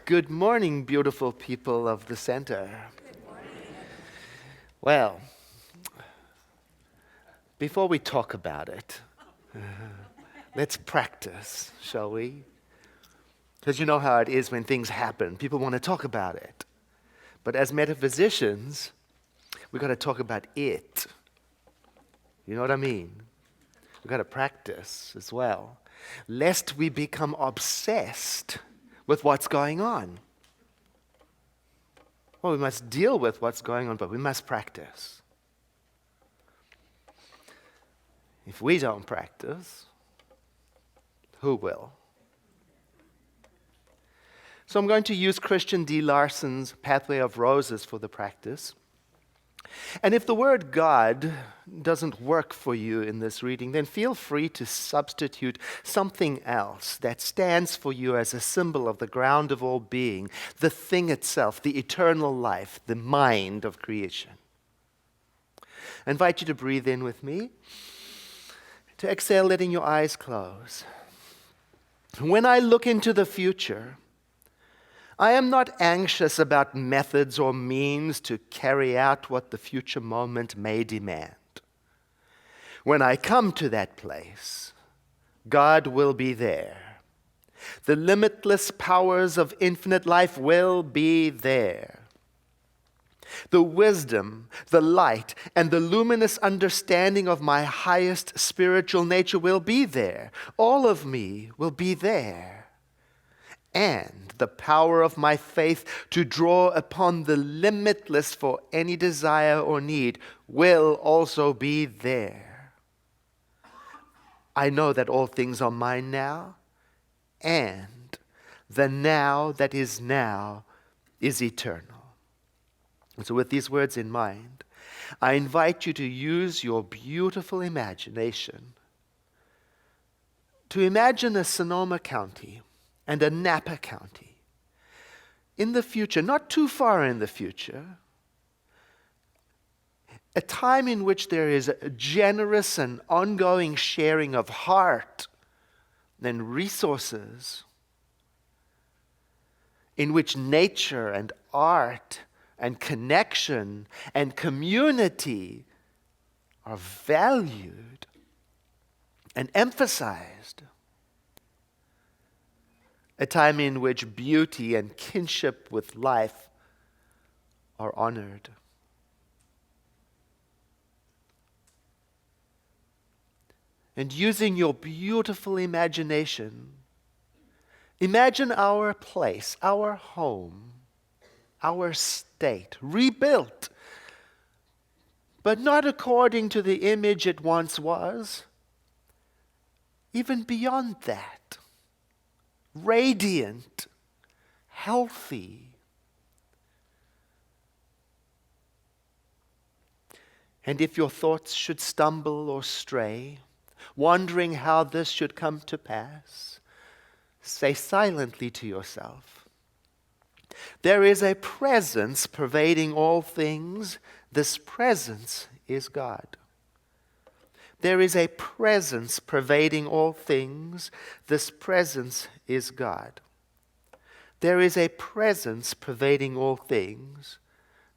Good morning, beautiful people of the center. Good morning. Well, before we talk about it, let's practice, shall we? Because you know how it is when things happen. People want to talk about it. But as metaphysicians, we've got to talk about it. You know what I mean? We've got to practice as well, lest we become obsessed with what's going on. Well, we must deal with what's going on, but we must practice. If we don't practice, who will? So I'm going to use Christian D. Larson's Pathway of Roses for the practice. And if the word God doesn't work for you in this reading, then feel free to substitute something else that stands for you as a symbol of the ground of all being, the thing itself, the eternal life, the mind of creation. I invite you to breathe in with me, to exhale, letting your eyes close. When I look into the future, I am not anxious about methods or means to carry out what the future moment may demand. When I come to that place, God will be there. The limitless powers of infinite life will be there. The wisdom, the light, and the luminous understanding of my highest spiritual nature will be there. All of me will be there. And the power of my faith to draw upon the limitless for any desire or need will also be there. I know that all things are mine now, and the now that is now is eternal. And so with these words in mind, I invite you to use your beautiful imagination to imagine a Sonoma County and a Napa County in the future, not too far in the future, a time in which there is a generous and ongoing sharing of heart and resources, in which nature and art and connection and community are valued and emphasized. A time in which beauty and kinship with life are honored. And using your beautiful imagination, imagine our place, our home, our state, rebuilt, but not according to the image it once was, even beyond that. Radiant, healthy. And if your thoughts should stumble or stray, wondering how this should come to pass, say silently to yourself, there is a presence pervading all things. This presence is God. There is a presence pervading all things. This presence is God. There is a presence pervading all things.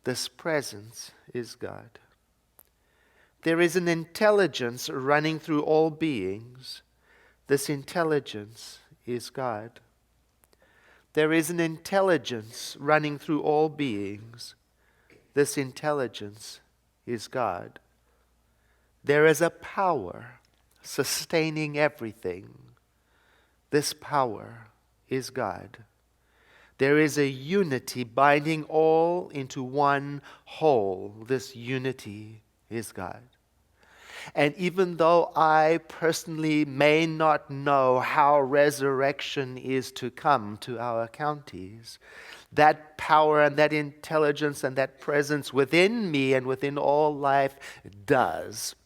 This presence is God. There is an intelligence running through all beings. This intelligence is God. There is an intelligence running through all beings. This intelligence is God. There is a power sustaining everything. This power is God. There is a unity binding all into one whole. This unity is God. And even though I personally may not know how resurrection is to come to our counties, that power and that intelligence and that presence within me and within all life does.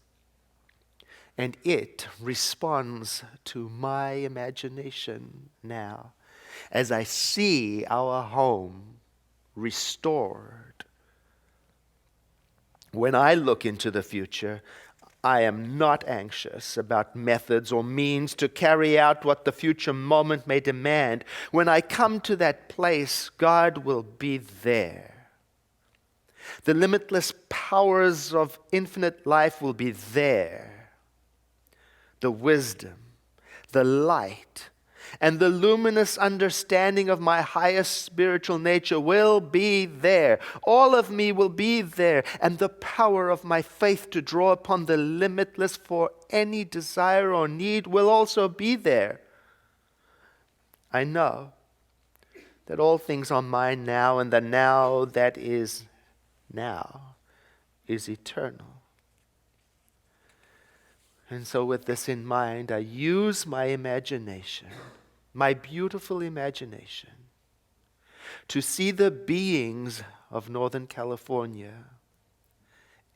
And it responds to my imagination now as I see our home restored. When I look into the future, I am not anxious about methods or means to carry out what the future moment may demand. When I come to that place, God will be there. The limitless powers of infinite life will be there. The wisdom, the light, and the luminous understanding of my highest spiritual nature will be there. All of me will be there, and the power of my faith to draw upon the limitless for any desire or need will also be there. I know that all things are mine now, and the now that is now is eternal. And so with this in mind, I use my imagination, my beautiful imagination, to see the beings of Northern California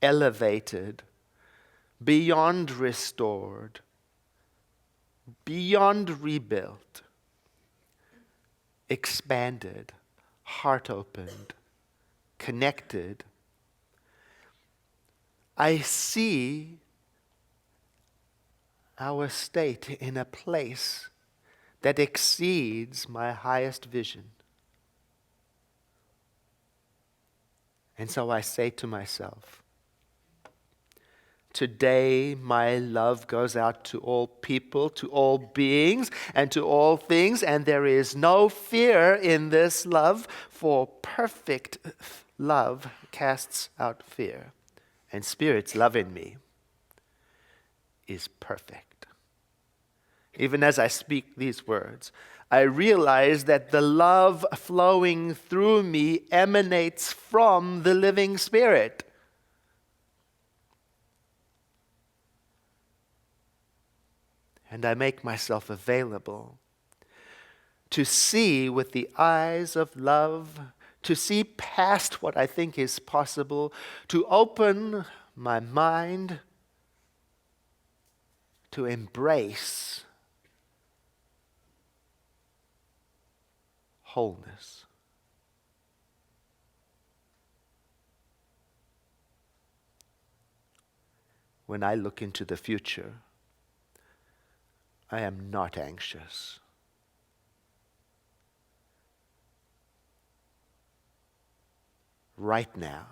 elevated, beyond restored, beyond rebuilt, expanded, heart opened, connected. I see our state in a place that exceeds my highest vision. And so I say to myself, today my love goes out to all people, to all beings, and to all things, and there is no fear in this love, for perfect love casts out fear. And Spirit's love in me is perfect. Even as I speak these words, I realize that the love flowing through me emanates from the living Spirit. And I make myself available to see with the eyes of love, to see past what I think is possible, to open my mind to embrace wholeness. When I look into the future, I am not anxious. Right now,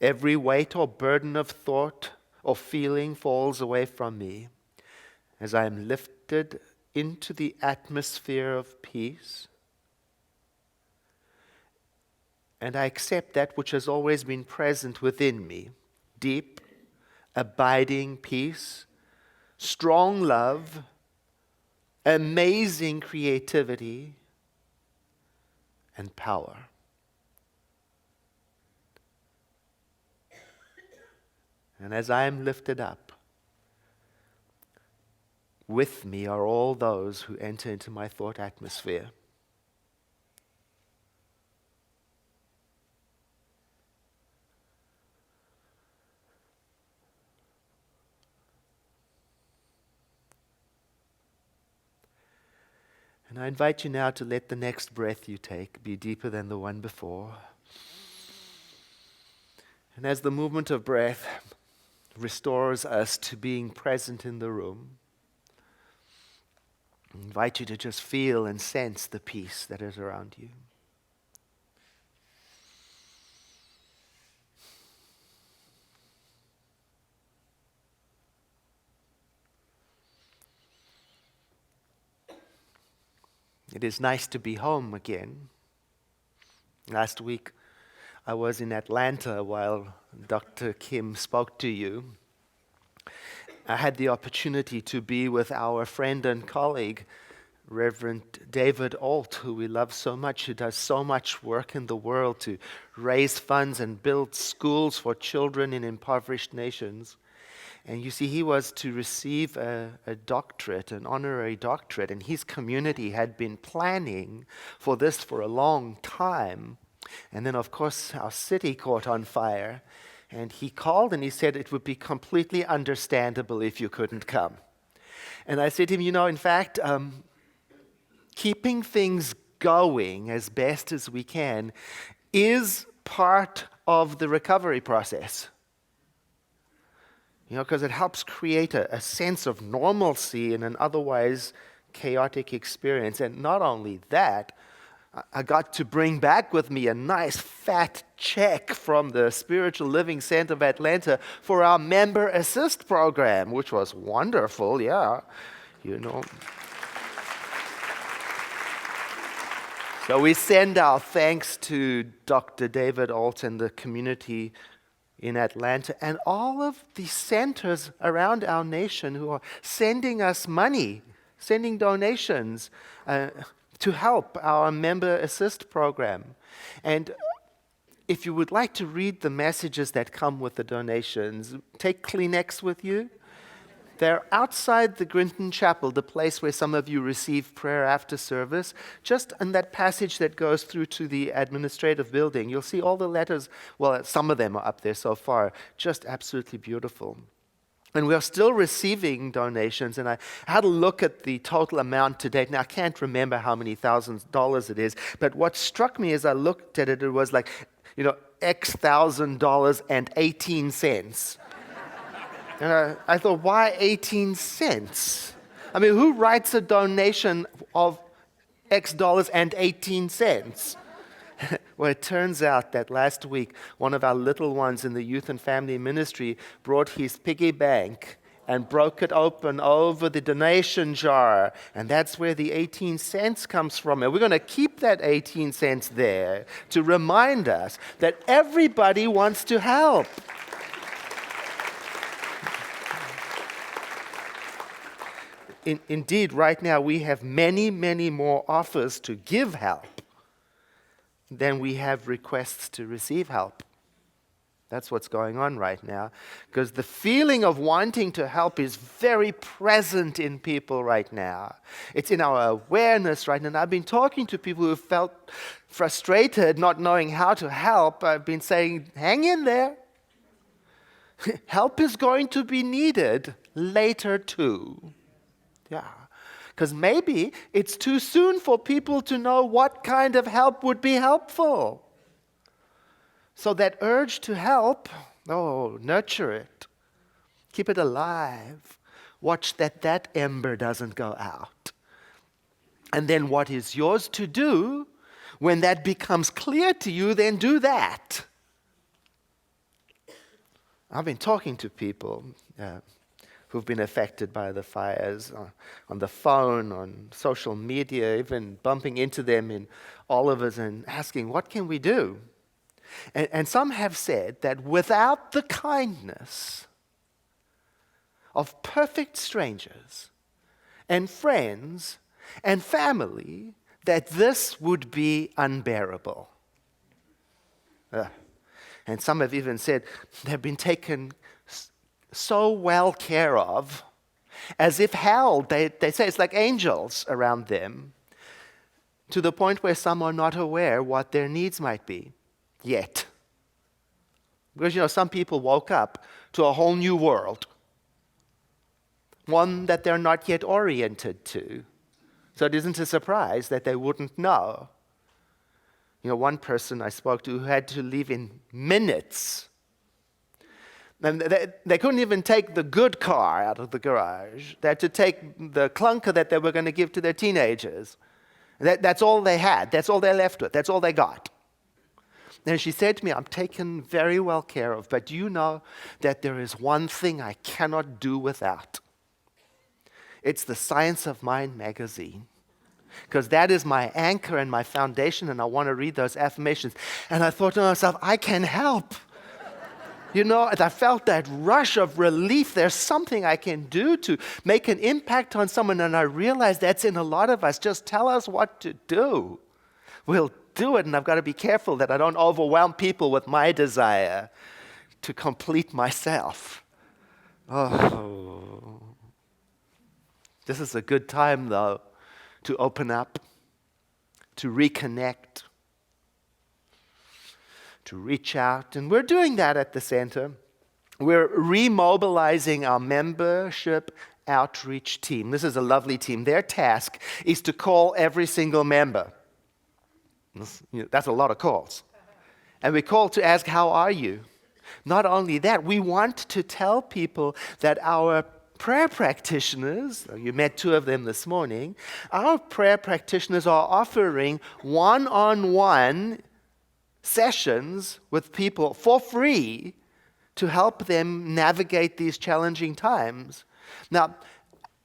every weight or burden of thought or feeling falls away from me as I am lifted into the atmosphere of peace. And I accept that which has always been present within me: deep, abiding peace, strong love, amazing creativity, and power. And as I am lifted up, with me are all those who enter into my thought atmosphere. And I invite you now to let the next breath you take be deeper than the one before. And as the movement of breath restores us to being present in the room, I invite you to just feel and sense the peace that is around you. It is nice to be home again. Last week, I was in Atlanta while Dr. Kim spoke to you. I had the opportunity to be with our friend and colleague, Reverend David Alt, who we love so much, who does so much work in the world to raise funds and build schools for children in impoverished nations. And you see, he was to receive a doctorate, an honorary doctorate, and his community had been planning for this for a long time. And then, of course, our city caught on fire. And he called and he said it would be completely understandable if you couldn't come. And I said to him, in fact, keeping things going as best as we can is part of the recovery process. because it helps create a sense of normalcy in an otherwise chaotic experience. And not only that, I got to bring back with me a nice fat check from the Spiritual Living Center of Atlanta for our Member Assist program, which was wonderful, yeah. So we send our thanks to Dr. David Alt and the community in Atlanta and all of the centers around our nation who are sending us money, sending donations to help our Member Assist program. And if you would like to read the messages that come with the donations, take Kleenex with you. They're outside the Grinton Chapel, the place where some of you receive prayer after service. Just in that passage that goes through to the administrative building, you'll see all the letters. Well, some of them are up there so far. Just absolutely beautiful. And we are still receiving donations, and I had a look at the total amount to date. Now, I can't remember how many thousands of dollars it is, but what struck me as I looked at it, it was like, X $1,000 and 18 cents. And I thought, why 18 cents? I mean, who writes a donation of X dollars and 18 cents? Well, it turns out that last week, one of our little ones in the youth and family ministry brought his piggy bank and broke it open over the donation jar. And that's where the 18 cents comes from. And we're going to keep that 18 cents there to remind us that everybody wants to help. Indeed, right now we have many, many more offers to give help than we have requests to receive help. That's what's going on right now, because the feeling of wanting to help is very present in people right now. It's in our awareness right now. And I've been talking to people who felt frustrated, not knowing how to help. I've been saying, hang in there. Help is going to be needed later too. Yeah, because maybe it's too soon for people to know what kind of help would be helpful. So that urge to help, nurture it. Keep it alive. Watch that ember doesn't go out. And then what is yours to do, when that becomes clear to you, then do that. I've been talking to people who've been affected by the fires on the phone, on social media, even bumping into them in Oliver's and asking, what can we do? And some have said that without the kindness of perfect strangers and friends and family, that this would be unbearable. And some have even said they've been taken so well care of, as if held, they say it's like angels around them, to the point where some are not aware what their needs might be yet. Because, some people woke up to a whole new world, one that they're not yet oriented to. So it isn't a surprise that they wouldn't know. One person I spoke to who had to leave in minutes. And they couldn't even take the good car out of the garage. They had to take the clunker that they were going to give to their teenagers. That's all they had. That's all they're left with. That's all they got. And she said to me, I'm taken very well care of, but do you know that there is one thing I cannot do without? It's the Science of Mind magazine. Because that is my anchor and my foundation, and I want to read those affirmations. And I thought to myself, I can help. And I felt that rush of relief. There's something I can do to make an impact on someone. And I realized that's in a lot of us. Just tell us what to do. We'll do it. And I've got to be careful that I don't overwhelm people with my desire to complete myself. Oh. This is a good time, though, to open up, to reconnect, to reach out. And we're doing that at the center. We're remobilizing our membership outreach team. This is a lovely team. Their task is to call every single member. That's a lot of calls. And we call to ask, how are you? Not only that, we want to tell people that our prayer practitioners, you met two of them this morning, our prayer practitioners are offering one-on-one sessions with people for free to help them navigate these challenging times. Now,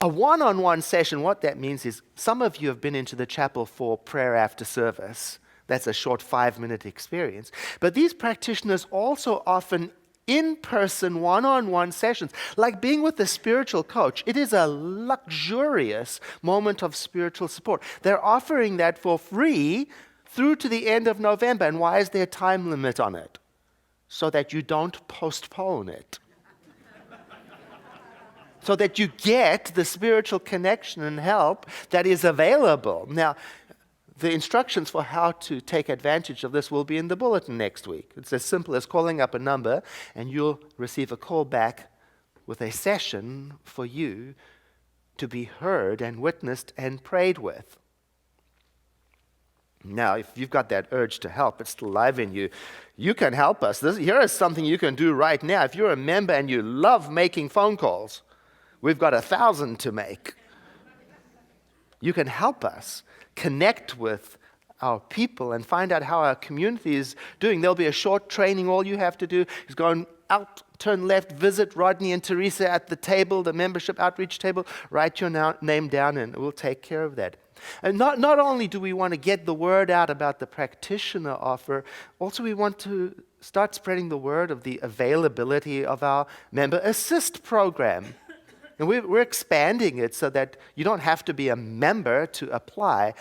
a one-on-one session, what that means is some of you have been into the chapel for prayer after service. That's a short 5-minute experience. But these practitioners also often in-person, one-on-one sessions, like being with a spiritual coach. It is a luxurious moment of spiritual support. They're offering that for free through to the end of November. And why is there a time limit on it? So that you don't postpone it. So that you get the spiritual connection and help that is available. Now, the instructions for how to take advantage of this will be in the bulletin next week. It's as simple as calling up a number, and you'll receive a call back with a session for you to be heard and witnessed and prayed with. Now, if you've got that urge to help, it's still alive in you, you can help us. Here is something you can do right now. If you're a member and you love making phone calls, we've got 1,000 to make. You can help us connect with our people and find out how our community is doing. There'll be a short training. All you have to do is go out, turn left, visit Rodney and Teresa at the table, the membership outreach table, write your name down, and we'll take care of that. And not only do we want to get the word out about the practitioner offer, also we want to start spreading the word of the availability of our member assist program. And we're expanding it so that you don't have to be a member to apply.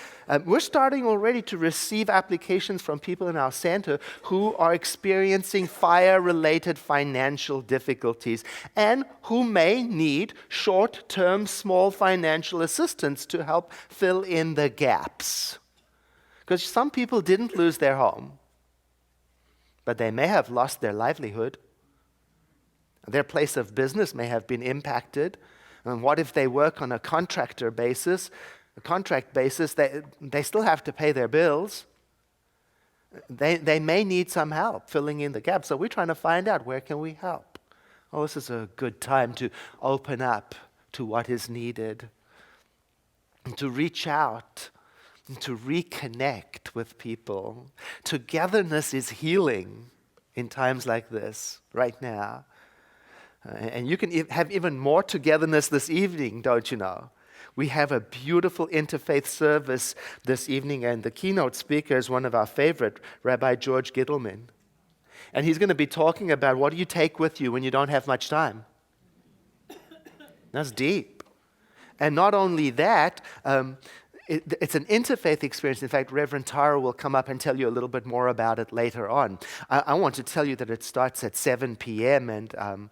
We're starting already to receive applications from people in our center who are experiencing fire-related financial difficulties and who may need short-term small financial assistance to help fill in the gaps. Because some people didn't lose their home, but they may have lost their livelihood. Their place of business may have been impacted. And what if they work on a contract basis, they still have to pay their bills. They may need some help filling in the gap. So we're trying to find out, where can we help? Oh, this is a good time to open up to what is needed, to reach out, to reconnect with people. Togetherness is healing in times like this, right now. And you can have even more togetherness this evening, don't you know? We have a beautiful interfaith service this evening, and the keynote speaker is one of our favorite, Rabbi George Gittleman. And he's going to be talking about, what do you take with you when you don't have much time? That's deep. And not only that, it's an interfaith experience. In fact, Reverend Tara will come up and tell you a little bit more about it later on. I want to tell you that it starts at 7 p.m. and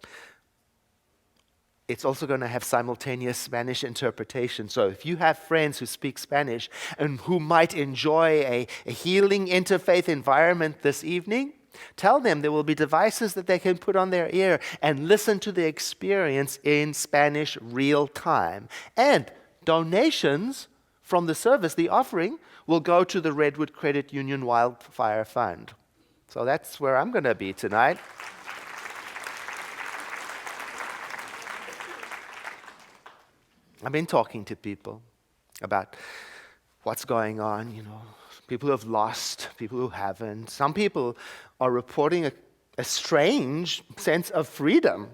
it's also going to have simultaneous Spanish interpretation. So if you have friends who speak Spanish and who might enjoy a healing interfaith environment this evening, tell them there will be devices that they can put on their ear and listen to the experience in Spanish real time. And donations from the service, the offering, will go to the Redwood Credit Union Wildfire Fund. So that's where I'm going to be tonight. I've been talking to people about what's going on, people who have lost, people who haven't. Some people are reporting a strange sense of freedom,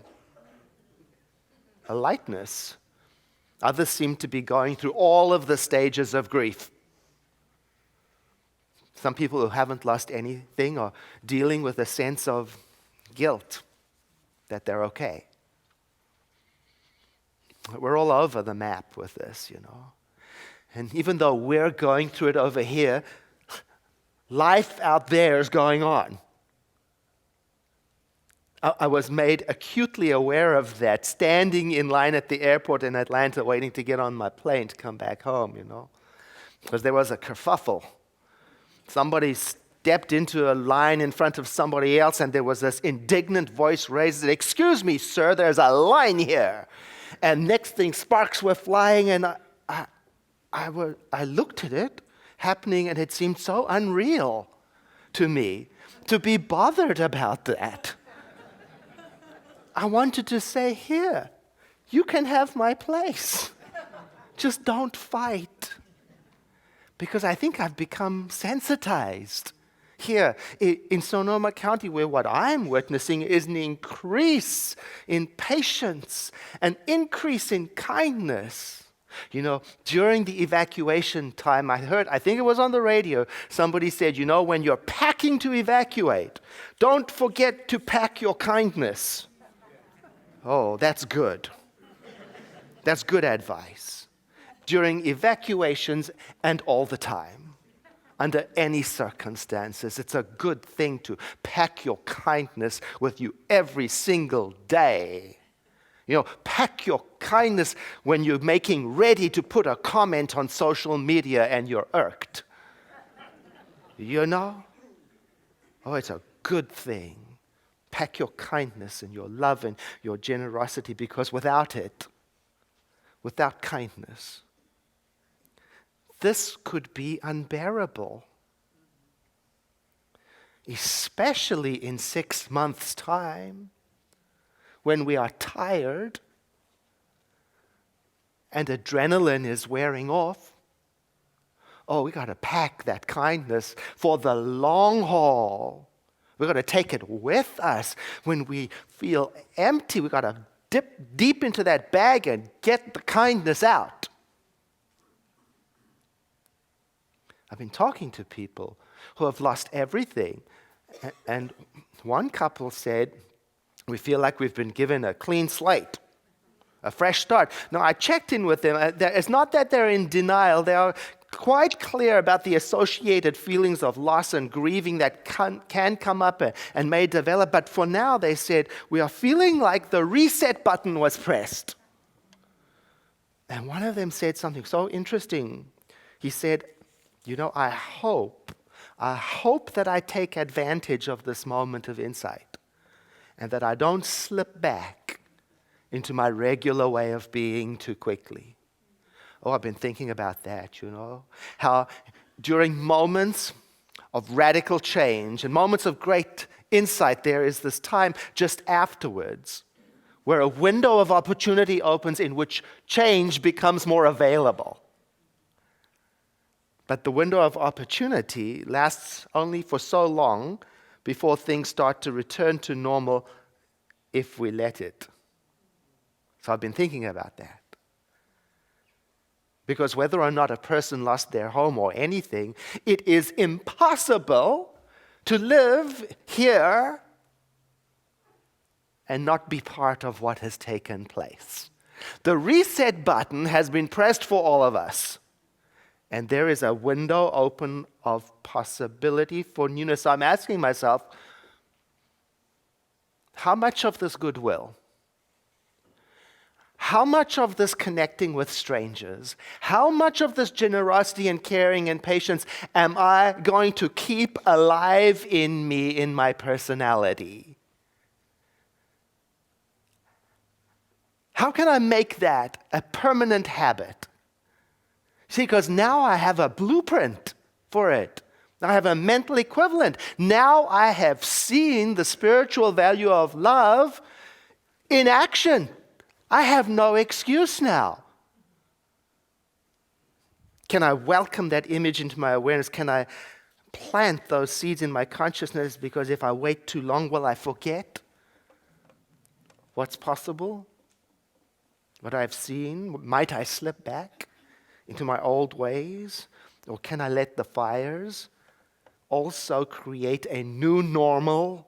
a lightness. Others seem to be going through all of the stages of grief. Some people who haven't lost anything are dealing with a sense of guilt that they're okay. We're all over the map with this, And even though we're going through it over here, life out there is going on. I was made acutely aware of that standing in line at the airport in Atlanta waiting to get on my plane to come back home, Because there was a kerfuffle. Somebody stepped into a line in front of somebody else, and there was this indignant voice raised, "Excuse me, sir, there's a line here." And next thing, sparks were flying, and I looked at it happening, and it seemed so unreal to me to be bothered about that. I wanted to say, here, you can have my place. Just don't fight. Because I think I've become sensitized. Here in Sonoma County, where what I'm witnessing is an increase in patience, an increase in kindness. You know, during the evacuation time, I think it was on the radio, somebody said, you know, when you're packing to evacuate, don't forget to pack your kindness. Oh, that's good. That's good advice. During evacuations and all the time, under any circumstances, it's a good thing to pack your kindness with you every single day. You know, pack your kindness when you're making ready to put a comment on social media and you're irked. You know? Oh, it's a good thing. Pack your kindness and your love and your generosity, because without it, without kindness, this could be unbearable. Especially in 6 months' time, when we are tired and adrenaline is wearing off. Oh, we got to pack that kindness for the long haul. We've got to take it with us. When we feel empty, we've got to dip deep into that bag and get the kindness out. I've been talking to people who have lost everything. And one couple said, we feel like we've been given a clean slate, a fresh start. Now, I checked in with them. It's not that they're in denial. They are quite clear about the associated feelings of loss and grieving that can come up and may develop. But for now, they said, we are feeling like the reset button was pressed. And one of them said something so interesting. He said, you know, I hope that I take advantage of this moment of insight and that I don't slip back into my regular way of being too quickly. Oh, I've been thinking about that, you know. How during moments of radical change and moments of great insight, there is this time just afterwards where a window of opportunity opens in which change becomes more available. But the window of opportunity lasts only for so long before things start to return to normal if we let it. So I've been thinking about that. Because whether or not a person lost their home or anything, it is impossible to live here and not be part of what has taken place. The reset button has been pressed for all of us. And there is a window open of possibility for newness. So I'm asking myself, how much of this goodwill, how much of this connecting with strangers, how much of this generosity and caring and patience am I going to keep alive in me, in my personality? How can I make that a permanent habit? See, because now I have a blueprint for it. I have a mental equivalent. Now I have seen the spiritual value of love in action. I have no excuse now. Can I welcome that image into my awareness? Can I plant those seeds in my consciousness? Because if I wait too long, will I forget what's possible? What I've seen? Might I slip back into my old ways? Or can I let the fires also create a new normal?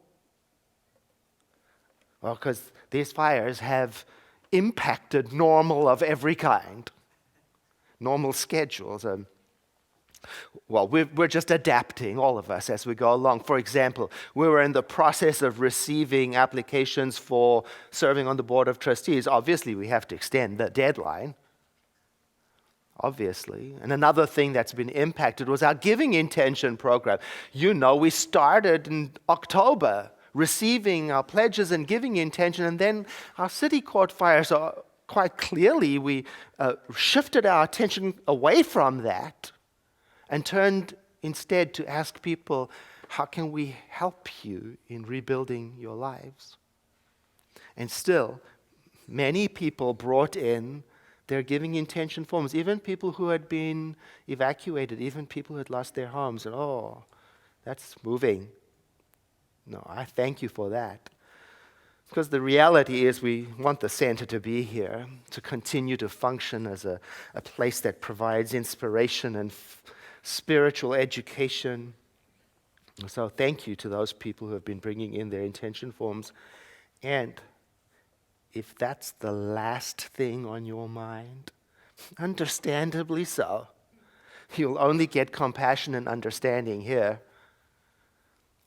Well, because these fires have impacted normal of every kind. Normal schedules. Well, we're just adapting, all of us, as we go along. For example, we were in the process of receiving applications for serving on the board of trustees. Obviously, we have to extend the deadline. Obviously. And another thing that's been impacted was our giving intention program. You know, we started in October receiving our pledges and giving intention, and then our city court fires, quite clearly we shifted our attention away from that and turned instead to ask people, how can we help you in rebuilding your lives? And still, many people brought in their giving intention forms, even people who had been evacuated, even people who had lost their homes. And oh, that's moving. No, I thank you for that. Because the reality is we want the center to be here, to continue to function as a place that provides inspiration and spiritual education. So thank you to those people who have been bringing in their intention forms. And if that's the last thing on your mind, understandably so, you'll only get compassion and understanding here.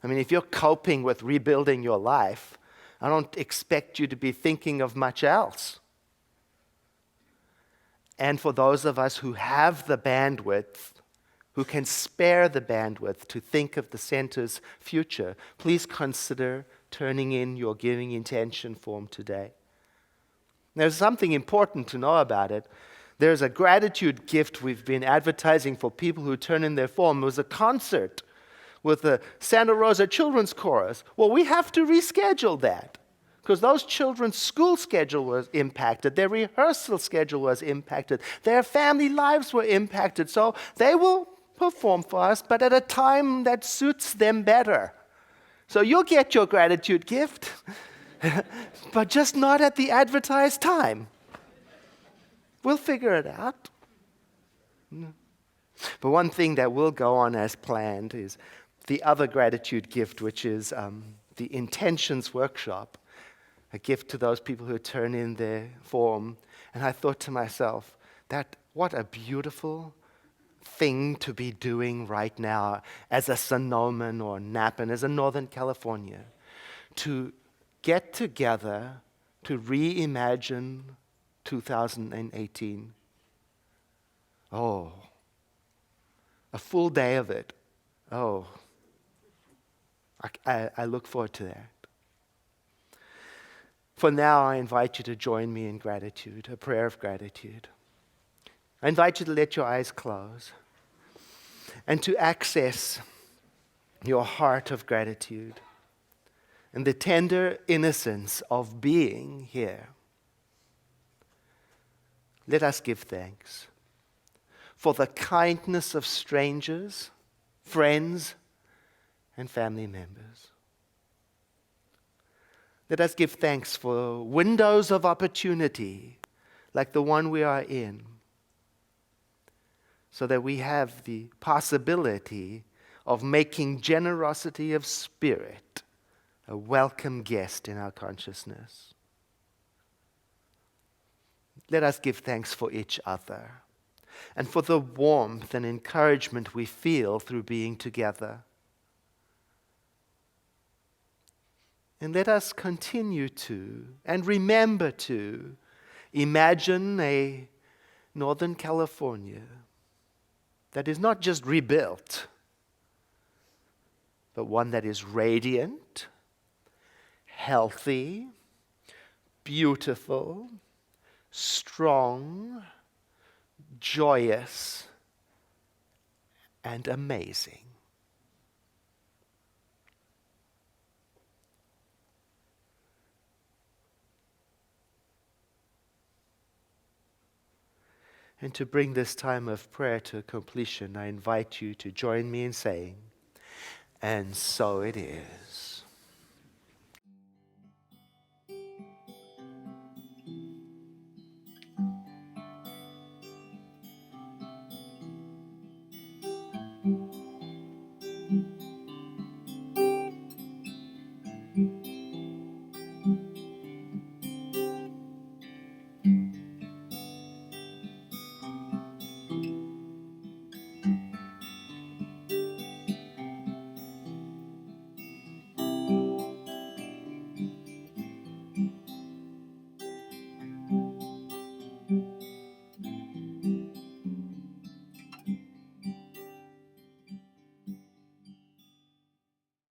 I mean, if you're coping with rebuilding your life, I don't expect you to be thinking of much else. And for those of us who have the bandwidth, who can spare the bandwidth to think of the center's future, please consider turning in your giving intention form today. There's something important to know about it. There's a gratitude gift we've been advertising for people who turn in their form. It was a concert with the Santa Rosa Children's Chorus. Well, we have to reschedule that because those children's school schedule was impacted, their rehearsal schedule was impacted, their family lives were impacted. So they will perform for us, but at a time that suits them better. So you'll get your gratitude gift, but just not at the advertised time. We'll figure it out. But one thing that will go on as planned is the other gratitude gift, which is the intentions workshop, a gift to those people who turn in their form. And I thought to myself, that what a beautiful thing to be doing right now as a Sonoman or Napan, as a Northern California, to get together to reimagine 2018. Oh, a full day of it. Oh, I look forward to that. For now, I invite you to join me in gratitude, a prayer of gratitude. I invite you to let your eyes close and to access your heart of gratitude and the tender innocence of being here. Let us give thanks for the kindness of strangers, friends, and family members. Let us give thanks for windows of opportunity like the one we are in, so that we have the possibility of making generosity of spirit a welcome guest in our consciousness. Let us give thanks for each other and for the warmth and encouragement we feel through being together. And let us continue to, and remember to, imagine a Northern California that is not just rebuilt, but one that is radiant, healthy, beautiful, strong, joyous, and amazing. And to bring this time of prayer to completion, I invite you to join me in saying, "And so it is."